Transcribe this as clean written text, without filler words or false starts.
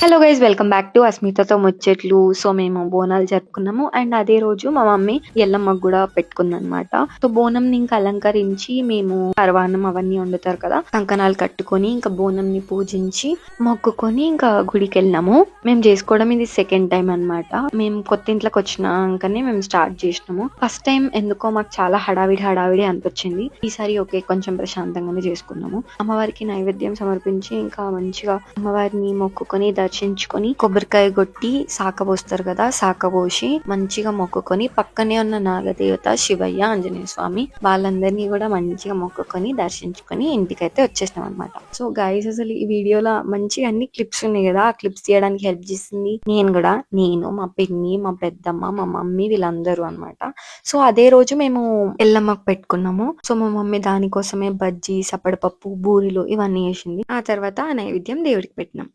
Hello guys, welcome back to అస్మితతో ముచ్చట్లు. So మేము బోనాలు జరుపుకున్నాము అండ్ అదే రోజు మా మమ్మీ ఎల్లమ్మకు కూడా పెట్టుకుందనమాట. సో బోనం ని ఇంకా అలంకరించి మేము పరవాన్నం అవన్నీ వండుతారు కదా, కంకణాలు కట్టుకొని ఇంకా బోనం ని పూజించి మొక్కుకొని ఇంకా గుడికి వెళ్ళినాము. మేము చేసుకోవడం ఇది సెకండ్ టైం అన్నమాట. మేము కొత్త ఇంట్లోకి వచ్చినాకనే మేము స్టార్ట్ చేసినాము. ఫస్ట్ టైం ఎందుకో మాకు చాలా హడావిడి అనిపించింది. ఈసారి ఓకే, కొంచెం ప్రశాంతంగానే చేసుకున్నాము. అమ్మవారికి నైవేద్యం సమర్పించి ఇంకా మంచిగా అమ్మవారిని మొక్కుకొని దర్శించుకొని కొబ్బరికాయ కొట్టి శాఖ పోస్తారు కదా, శాఖ పోసి మంచిగా మొక్కుకొని పక్కనే ఉన్న నాగదేవత శివయ్య, ఆంజనేయ స్వామి వాళ్ళందరినీ కూడా మంచిగా మొక్కుకొని దర్శించుకొని ఇంటికైతే వచ్చేసినాం అనమాట. సో గైస్, అసలు ఈ వీడియోలో మంచిగా అన్ని క్లిప్స్ ఉన్నాయి కదా, ఆ క్లిప్స్ తీయడానికి హెల్ప్ చేసింది నేను మా పిన్ని, మా పెద్దమ్మ, మా మమ్మీ వీళ్ళందరూ అనమాట. సో అదే రోజు మేము ఎల్లమ్మకు పెట్టుకున్నాము. సో మా మమ్మీ దానికోసమే బజ్జీ, సప్పడపప్పు, బూరెలు ఇవన్నీ వేసింది. ఆ తర్వాత ఆ నైవేద్యం దేవుడికి పెట్టినాం.